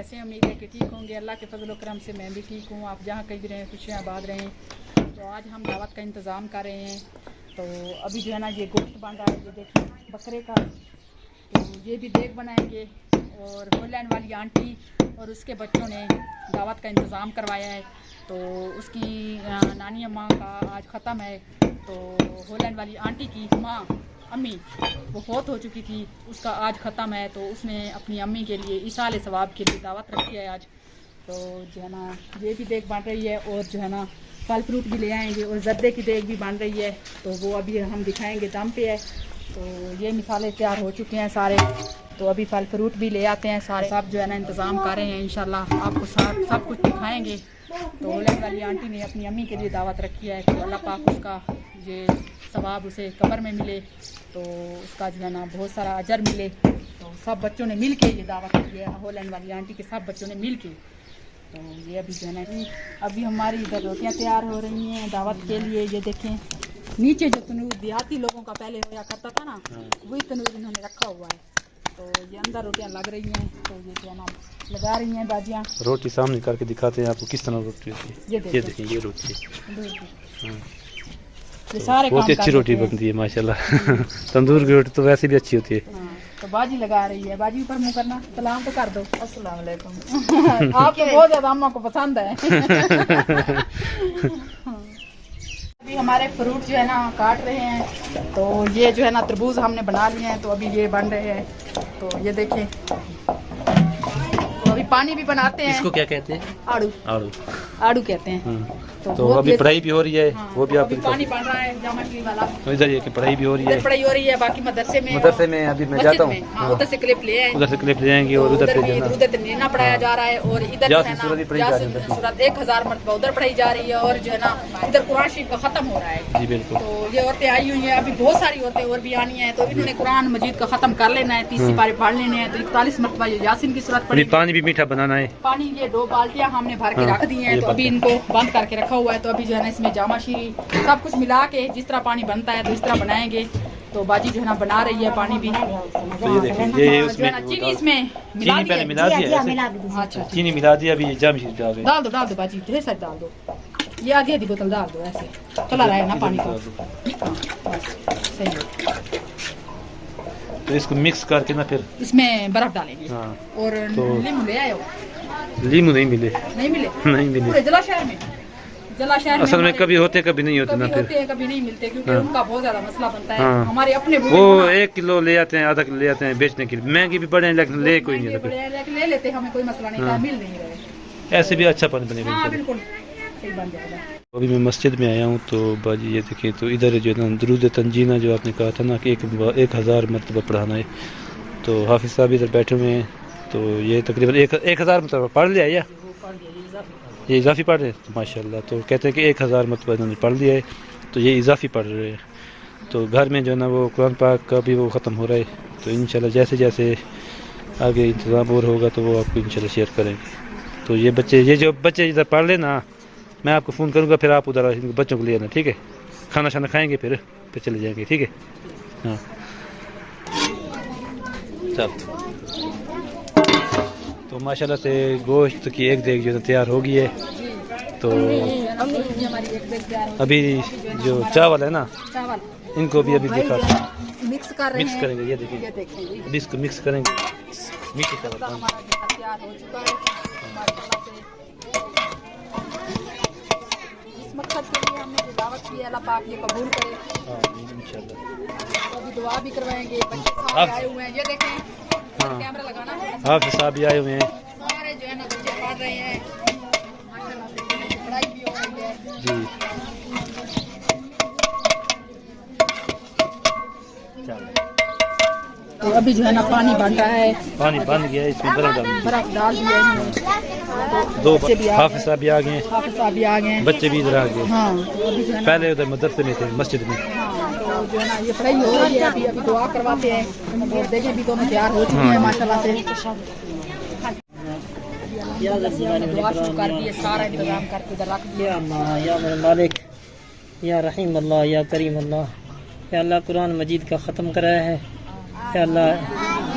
कैसे हैं? उम्मीद है कि ठीक होंगे। अल्लाह के फजल व करम से मैं भी ठीक हूँ। आप जहाँ कहीं भी रहें खुशियाँ आबाद रहें। तो आज हम दावत का इंतज़ाम कर रहे हैं। तो अभी जो है ना ये गोश्त बन रहा है, ये देखिए बकरे का। तो ये भी देग बनाएंगे और होलैंड वाली आंटी और उसके बच्चों ने दावत का इंतज़ाम करवाया है। तो उसकी नानी अम्मा का आज ख़त्म है। तो होलैंड वाली आंटी की माँ अम्मी वो फौत हो चुकी थी, उसका आज ख़त्म है। तो उसने अपनी अम्मी के लिए इसाले सवाब के लिए दावत रखी है आज। तो जो है ना ये भी देग बन रही है और जो है ना फल फ्रूट भी ले आएंगे और जर्दे की देग भी बन रही है। तो वो अभी हम दिखाएंगे, दम पे है। तो ये मिसाले तैयार हो चुके हैं सारे। तो अभी फल फ्रूट भी ले आते हैं सारे। सब जो है ना इंतज़ाम कर रहे हैं, इंशाल्लाह आपको सब कुछ दिखाएंगे। तो होलैंड वाली आंटी ने अपनी अम्मी के लिए दावत रखी है। तो अल्लाह पाक उसका ये सवाब उसे कब्र में मिले, तो उसका जो है ना बहुत सारा अजर मिले। तो सब बच्चों ने मिल के ये दावत की है, होलैंड वाली आंटी के सब बच्चों ने मिल के। तो ये अभी जो है ना अभी हमारी इधर रोटियाँ तैयार हो रही हैं दावत के लिए। ये देखें नीचे जो तनूर देहाती लोगों का पहले होया करता था ना, वही तनूर इन्होंने रखा हुआ है। तो ये अंदर रोटियाँ लग रही हैं। तो ये जो है ना लगा रही हैं बाजियाँ। रोटी सामने करके दिखाते हैं आपको किस तरह रोटी होती है। ये देखिए ये रोटी ये सारे बहुत अच्छी रोटी बनती है माशाल्लाह। तंदूर की रोटी तो वैसे भी अच्छी होती है। तो बाजी लगा रही है। बाजी ऊपर मुंह करना, सलाम तो कर दो। अस्सलाम वालेकुम। आपको बहुत ज्यादा अम्मा को पसंद है। अभी हमारे फ्रूट जो है ना काट रहे हैं। तो ये जो है ना तरबूज हमने बना लिए हैं। तो अभी ये बन रहे हैं। तो ये देखें, तो अभी पानी भी बनाते हैं। इसको क्या कहते हैं? आड़ू। आड़ू आड़ू कहते हैं। तो अभी पढ़ाई भी हो रही है। वो भी आप पानी बन रहा है जामा वाला। तो इधर ये कि पढ़ाई भी हो रही है। पढ़ाई हो रही है। बाकी मदरसे में अभी मैं जाता हूँ, उधर से क्लिप ले आए, उधर से क्लिप ले जाएंगे और उधर से नीना पढ़ाया जा रहा है। और इधर जो है ना सूरत 1000 मरतबा उधर पढ़ाई जा रही है। और जो है ना इधर कुरान शरीफ का खत्म हो रहा है। जी बिल्कुल। तो ये औरतें आई हुई हैं, अभी बहुत सारी औरतें और भी आनी है। तो इन्होंने कुरान मजीद का खत्म कर लेना है, 30 पारे पढ़ लेने हैं। तो 41 मरतबा यासीन की सूरत पढ़ी। पानी भी मीठा बनाना है। पानी ये 2 बाल्टियां हमने भर के रख दी हैं। तो अभी इनको बंद करके रखा हुआ है। तो अभी जो है ना इसमें जामा शीरी सब कुछ मिला के जिस तरह पानी बनता है तो इस तरह बनाएंगे। तो बाजी जो है ना बना रही है पानी भी। तो ये देखिए ये उसमें चीनी इसमें चीनी पहले मिला दिया। अच्छा चीनी मिला दिया। अभी जाम शीरी डाल दो बाजी, ढेर सारी डाल दो। ये आधी बोतल डाल दो, ऐसे चला रहा है ना पानी का। सही है। तो इसको मिक्स करके ना फिर इसमें बर्फ डालेंगे। और नींबू ले आए हो? लीमू नहीं मिले। नहीं मिले? नहीं मिले। पूरे जला शहर में असल में कभी होते कभी नहीं होते ना। फिर कभी नहीं मिलते क्योंकि उनका बहुत ज्यादा मसला बनता है। हमारे अपने वो 1 किलो ले आते हैं, आधा किलो ले आते हैं बेचने के लिए। महंगी भी पड़े लेकिन ले कोई नहीं रहता। ले लेते, हमें कोई मसला नहीं था, मिल नहीं रहे। ऐसे भी अच्छा पानी बनेगा। बिल्कुल सही बन जाएगा। अभी मैं मस्जिद में आया हूँ। तो बाजी ये देखिए, तो इधर जो है ना दुरूद तंजीना जो आपने कहा था ना कि 1000 मरतबा पढ़ाना है। तो हाफिज साहब इधर बैठे हुए हैं। तो ये तकरीबन 1000 मरतबा पढ़ लिया या ये इजाफी पढ़ रहे हैं? तो माशाल्लाह। तो कहते हैं कि 1000 मरतबा इन्होंने पढ़ लिया है। तो ये इजाफी पढ़ रहे हैं। तो घर में जो है ना वो कुरान पाक का भी वो ख़त्म हो रहा है। तो इंशाल्लाह जैसे जैसे आगे इंतज़ाम और होगा तो वो आपको इंशाल्लाह शेयर करेंगे। तो ये जो बच्चे इधर पढ़ लेना, मैं आपको फ़ोन करूँगा, फिर आप उधर बच्चों को ले आना, ठीक है? खाना शाना खाएँगे फिर चले जाएंगे, ठीक है? हाँ चल। तो माशाल्लाह से गोश्त की एक देग जो है तैयार हो गई है। तो अभी जो चावल है ना, इनको भी अभी दिखा मिक्स करेंगे। ये देखिए अभी इसको मिक्स करेंगे। मीठे चावल तैयार हो चुका है। इस मकसद के लिए हमने जो दावत की है, अल्लाह पाक ये कबूल करे। इंशाल्लाह। अभी दुआ भी करवाएंगे। बच्चे सारे आए हुए हैं, ये देखें। कैमरा लगाना है। हाफिज साहब भी आए हुए हैं। सारे जो है ना बच्चे पढ़ रहे हैं। पढ़ाई भी हो रही है जी। तो अभी जो है ना पानी बन रहा है। पानी बन गया है, इसमें बर्फ डाल दिया है। दो हाफिज साहब भी आ गए हैं। बच्चे भी इधर आ गए। पहले उधर मदरसे में थे, मस्जिद में। तो जो है ना ये पढ़ाई हो रही है। अभी दुआ करवाते हैं और देखें भी दोनों तैयार हो चुके हैं माशाल्लाह से। दुआ शुरू कर दिए, सारा इंतजाम करके इधर रख दिया। या मालिक या रहीम अल्लाह या करीम अल्लाह, या अल्लाह कुरान मजीद का ख़त्म कराया है। या अल्लाह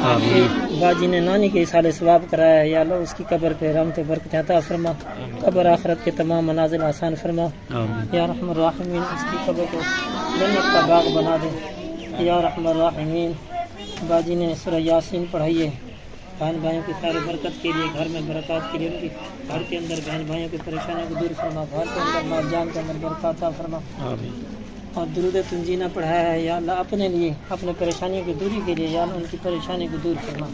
آمین बाजी ने नानी के साले सवाब कराया है, या अल्लाह उसकी कब्र पे रहमत बरकत अता फरमा, कब्र आखिरत के तमाम मनाजिल आसान फरमा, आमीन या रहमान राहिमीन उसकी कब्र को जन्नत का बाग बना दे, या रहमान राहिमीन। बाजी ने सूरह यासीन पढ़ाई है बहन भाइयों की खैर बरकत के लिए, घर में बरकत के लिए, उनकी घर के अंदर बहन भाइयों की परेशानियों को दूर फरमा, घर के अंदर माल जान के अंदर बरकत अता फरमा। आमीन और दुरूद तंजीना पढ़ाया है, या अल्लाह अपने लिए, अपने परेशानियों की दूरी के लिए, या अल्लाह उनकी परेशानी को दूर करना।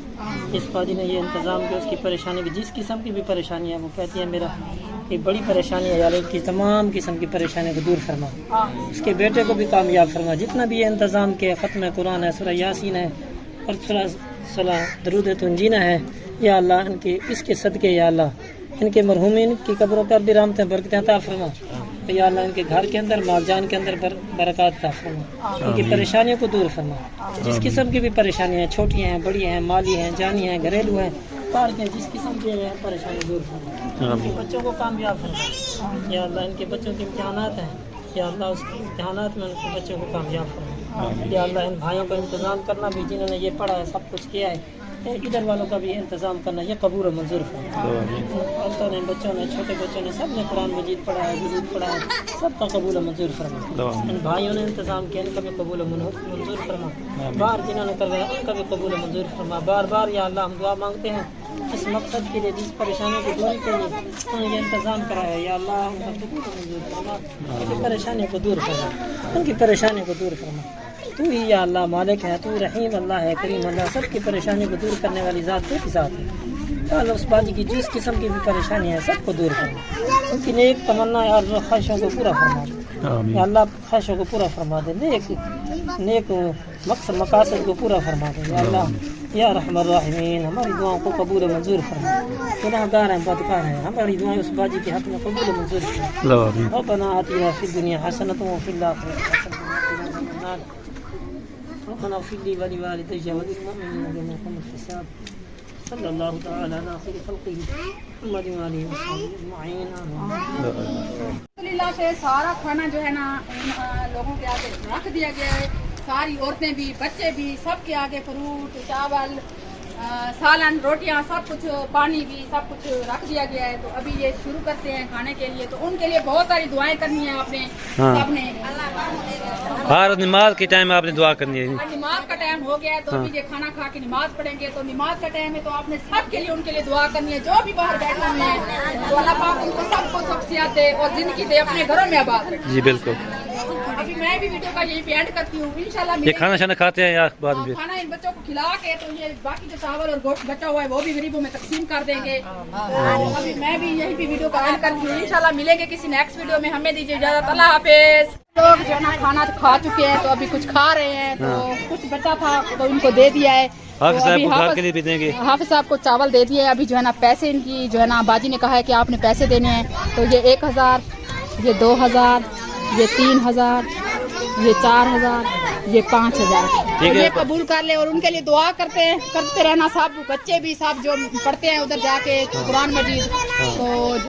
इस बाजी ने ये इंतज़ाम किया उसकी परेशानी की, जिस किस्म की भी परेशानी है वो कहती है मेरा एक बड़ी परेशानी है, या अल्लाह की तमाम किस्म की परेशानी को दूर फरमा, उसके बेटे को भी कामयाब फरमा। जितना भी ये इंतज़ाम किया, ख़त्म कुरान है, सूरह यासीन है और सूरह दुरूद तंजीना है, या अल्लाह इनके इसके सदके या अल्लाह इनके मरहूमीन की कब्रों पर भी रहमतें बरकतें अता फरमा, या अल्लाह इनके घर के अंदर माल जान के अंदर बरकत अता फरमा, इनकी परेशानियों को दूर फरमा। जिस किस्म की भी परेशानियाँ हैं, छोटी हैं, बड़ी हैं, माली हैं, जानी हैं, घरेलू हैं, कार के जिस किस्म की है परेशानी दूर फरमा, इनके बच्चों को कामयाब फरमा, या अल्लाह इनके बच्चों के इम्तिहानात हैं, या अल्लाह उसके इम्तिहानात में उनके बच्चों को कामयाब फरमा, या अल्लाह इन भाइयों का इंतज़ाम करना भी, जिन्होंने ये पढ़ा है, सब कुछ किया है, इधर वालों का भी इंतज़ाम करना, ये कबूल और मंजूर फरमा। औरतों ने, बच्चों ने, छोटे बच्चों ने, सब ने कुरान मजीद पढ़ा है, दुरूद पढ़ा है, सबका कबूल और मंजूर फरमा। इन भाइयों ने इंतज़ाम किया, इनका भी कबूल और मंजूर फरमा। बाहर जिन्होंने करवाया उनका भी कबूल और मंजूर फरमा। बार बार या अल्लाह हम दुआ मांगते हैं इस मकसद के लिए, जिस परेशानी की दूरी के लिए उन्होंने ये इंतज़ाम कराया है, या अल्लाह उनका कबूल और मंजूर फरमा, उनकी परेशानियों को दूर फरमा, उनकी परेशानियों को दूर फरमा। तू ही या अल्लाह मालिक है, तू रहीम अल्लाह है, करीम अल्लाह, सबकी परेशानी को दूर करने वाली ज़ात तू की ज़ात है। अल्लाह उस बाजी की जिस किस्म की भी परेशानी है सबको दूर फरमा, उनकी नेक तमन्ना और ख्वाहिशों को पूरा फरमा दे, या अल्लाह ख्वाहिशों को पूरा फरमा दे, नेक मकसद मकासद को पूरा फरमा दे, या अल्लाह या रहमान राहिमीन हमारी दुआओं को कबूल मंजूर फरमा। गुनाहगार हैं, बदकार हैं, हमारी दुआएं उस बाजी के हक़ में कबूल मंजूर फरमा। रब्बना आतिना फिद दुनिया हसनतन व फिल आखिरति हसनतन व क़िना अज़ाबन नार। रब्बना इग़फिर ली व लिवालिदैया व लिलमुअ्मिनीना यौम यक़ूमुल हिसाब। सल्लल्लाहु तआला अला खैरि खल्क़िही मुहम्मद व आलिहि व सह्बिही अजमईन। अल्हम्दुलिल्लाह से सारा खाना जो है ना लोगों के आगे रख दिया गया है, सारी औरतें भी, बच्चे भी, सबके आगे फ्रूट, चावल, सालन, रोटियां, सब कुछ, पानी भी, सब कुछ रख दिया गया है। तो अभी ये शुरू करते हैं खाने के लिए। तो उनके लिए बहुत सारी दुआएं करनी है आपने, सबने। हर नमाज के टाइम आपने दुआ करनी है। नमाज का टाइम हो गया है, तो अभी ये खाना खा के नमाज पढ़ेंगे। तो नमाज का टाइम है, तो आपने सबके लिए, उनके लिए दुआ करनी है, जो भी बाहर बैठे हुए हैं। तो अल्लाह पाक उनको सबको शख्सियत दे और जिंदगी दे, अपने घरों में आबाद रखे। जी बिल्कुल। अभी मैं भी वीडियो का यही पे एंड करती हूँ। इंशाल्लाह ये खाना शाना खाते हैं या बाद में? खाना इन बच्चों को खिला के, तो ये बाकी जो चावल और गोश्त बचा हुआ है वो भी गरीबों में तकसीम कर देंगे। तो अभी मैं भी यही पे वीडियो का एंड करती हूँ। इंशाल्लाह मिलेंगे किसी नेक्स्ट वीडियो में। हमें दीजिए इजाजत, अल्लाह हाफिज। लोग जो है ना खाना खा चुके हैं, तो अभी कुछ खा रहे हैं। तो कुछ बचा था तो उनको दे दिया है। हाफिज साहब को घर के लिए भी देंगे। हाफिज साहब को चावल दे दिए। अभी जो है ना पैसे इनकी जो है ना बाजी ने कहा है कि आपने पैसे देने हैं। तो ये 1000, ये 2000, ये 3000, ये 4000, ये 5000, ये कबूल कर ले। और उनके लिए दुआ करते रहना, सब बच्चे भी, सब जो पढ़ते हैं उधर जाके कुरान मजीद। तो